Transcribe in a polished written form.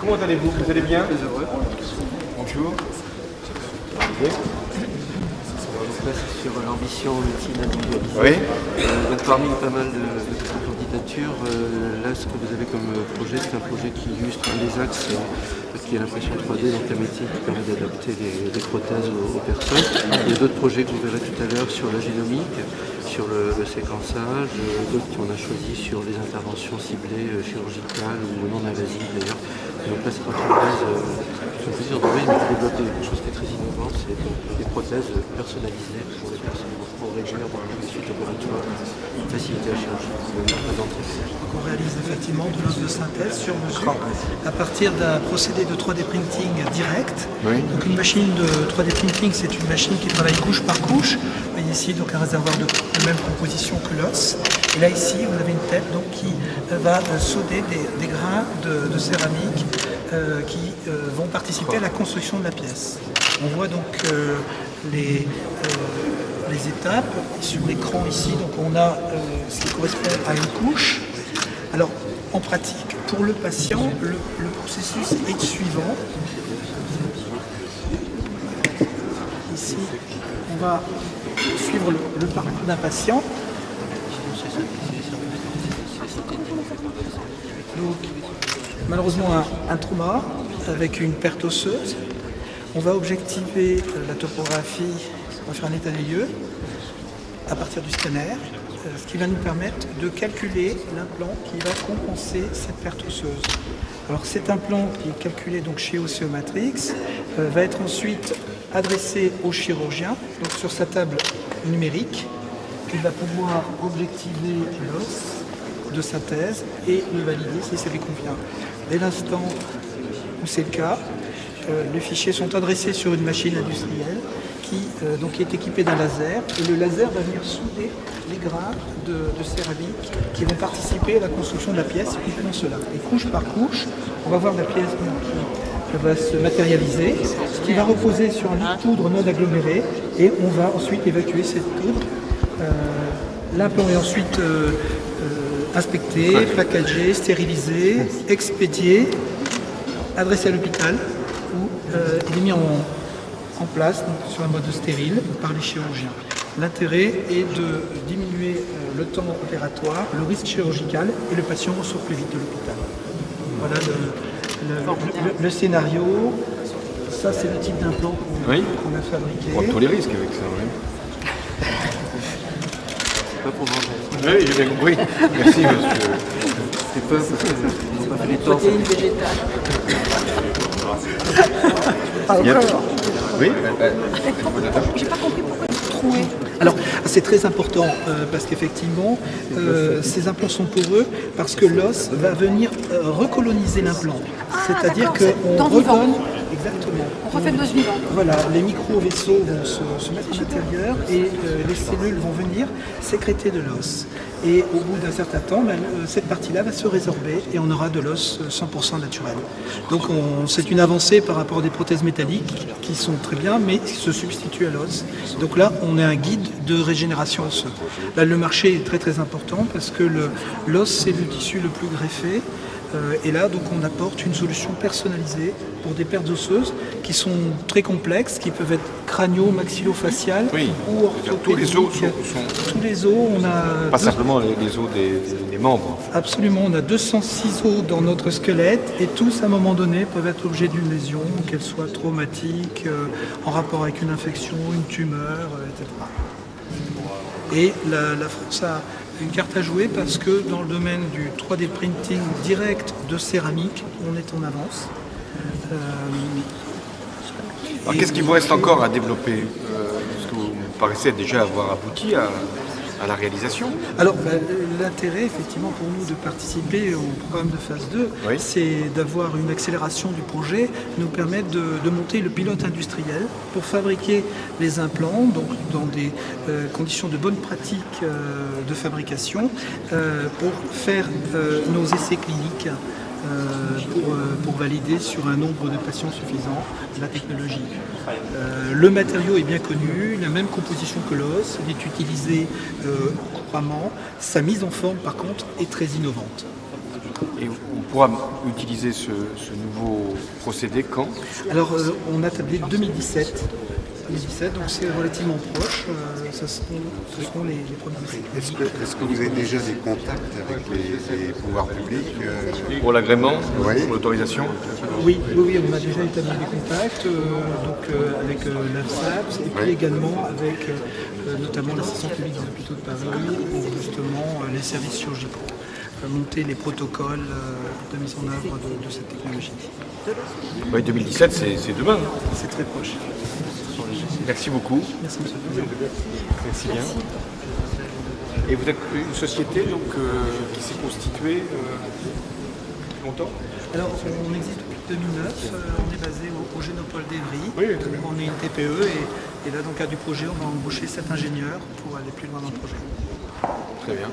Comment allez-vous? Vous allez bien? Très heureux. Bonjour. Là, c'est sur l'ambition multi-individualisée. Oui. Donc, parmi pas mal de candidatures, là, ce que vous avez comme projet, c'est un projet qui illustre un des axes qui est l'impression 3D, donc la médecine qui permet d'adapter les prothèses aux personnes. Il y a d'autres projets que vous verrez tout à l'heure sur la génomique, sur le séquençage, d'autres qu'on a choisi sur les interventions ciblées chirurgicales ou non invasives d'ailleurs. Donc là, c'est l'entreprise, plusieurs entreprises qui développent quelque chose qui est très innovant, c'est des prothèses personnalisées pour les personnes, pour réduire les suites opératoires, faciliter la chirurgie. Donc on réalise effectivement de l'os de synthèse sur mesure à partir d'un procédé de 3D printing direct. Oui. Donc une machine de 3D printing, c'est une machine qui travaille couche par couche. Vous voyez ici donc un réservoir de même composition que l'os. Et là ici vous avez une tête donc, qui va solder des grains de céramique qui vont participer à la construction de la pièce. On voit donc les étapes sur l'écran ici. Donc on a ce qui correspond à une couche. Alors en pratique, pour le patient, le processus est le suivant. Ici, on va suivre le parcours d'un patient. Donc, malheureusement, un trauma avec une perte osseuse. On va objectiver la topographie, on va faire un état des lieux à partir du scanner, ce qui va nous permettre de calculer l'implant qui va compenser cette perte osseuse. Alors cet implant qui est calculé donc chez Osseomatrix va être ensuite adressé au chirurgien donc sur sa table numérique. Il va pouvoir objectiver l'os de synthèse et le valider si ça lui convient. Dès l'instant où c'est le cas, les fichiers sont adressés sur une machine industrielle qui donc est équipée d'un laser et le laser va venir souder les grains de céramique qui vont participer à la construction de la pièce, uniquement cela. Et couche par couche, on va voir la pièce qui va se matérialiser, ce qui va reposer sur un lit de poudre non aggloméré et on va ensuite évacuer cette poudre. L'implant est ensuite inspecté, packagé, stérilisé, expédié, adressé à l'hôpital où il est mis en place donc, sur un mode stérile par les chirurgiens. L'intérêt est de diminuer le temps opératoire, le risque chirurgical et le patient ressort plus vite de l'hôpital. Voilà le scénario. Ça, c'est le type d'implant qu'on a fabriqué. On prend tous les risques avec ça, oui. C'est pas pour manger. Oui, j'ai bien compris. Merci, monsieur. C'est pas parce qu'ils n'ont pas fait les temps. Protéines végétales. Oui. J'ai pas compris pourquoi troué. Alors, c'est très important parce qu'effectivement, ces implants sont poreux parce que l'os va venir recoloniser l'implant. C'est-à-dire qu'on redonne... Exactement. On refait l'os vivant. Voilà, les micro-vaisseaux vont se mettre à l'intérieur et les cellules vont venir sécréter de l'os. Et au bout d'un certain temps, cette partie-là va se résorber et on aura de l'os 100% naturel. Donc c'est une avancée par rapport à des prothèses métalliques qui sont très bien, mais qui se substituent à l'os. Donc là, on a un guide de régénération osseuse. Là, le marché est très très important parce que l'os, c'est le tissu le plus greffé. Et là, donc, on apporte une solution personnalisée pour des pertes osseuses qui sont très complexes, qui peuvent être crânio-maxillofaciales ou orthopédiques. Tous les os sont... Tous les os, on a... Pas simplement les os des membres. Absolument, on a 206 os dans notre squelette et tous, à un moment donné, peuvent être l'objet d'une lésion, qu'elle soit traumatique, en rapport avec une infection, une tumeur, etc. Et la France a une carte à jouer parce que dans le domaine du 3D printing direct de céramique, on est en avance. Alors qu'est-ce qu'il vous reste encore à développer? Parce que vous paraissez déjà avoir abouti à la réalisation. Alors l'intérêt effectivement pour nous de participer au programme de phase 2, c'est d'avoir une accélération du projet, nous permettre de monter le pilote industriel pour fabriquer les implants donc dans des conditions de bonne pratique de fabrication, pour faire nos essais cliniques pour valider sur un nombre de patients suffisant la technologie. Le matériau est bien connu, la même composition que l'os, il est utilisé couramment. Sa mise en forme par contre est très innovante. Et on pourra utiliser ce nouveau procédé quand? Alors, on a tablé 2017. 2017, donc c'est relativement proche. Ce seront les premiers essais. Est-ce que vous avez déjà des contacts avec les pouvoirs publics Pour l'agrément, Oui. pour l'autorisation? Oui, on a déjà établi des contacts avec l'AFSAPS et puis également avec notamment l'assistance publique des hôpitaux de Paris pour justement les services chirurgicaux, monter les protocoles de mise en œuvre de cette technologie. Oui, 2017, c'est demain. C'est très proche. Merci beaucoup. Merci monsieur le Président. Merci bien. Et vous êtes une société donc, qui s'est constituée depuis longtemps? Alors, on existe depuis 2009, on est basé au Génopole d'Evry. Oui, très bien. On est une TPE et là, dans le cadre du projet, on va embaucher 7 ingénieurs pour aller plus loin dans le projet. Très bien.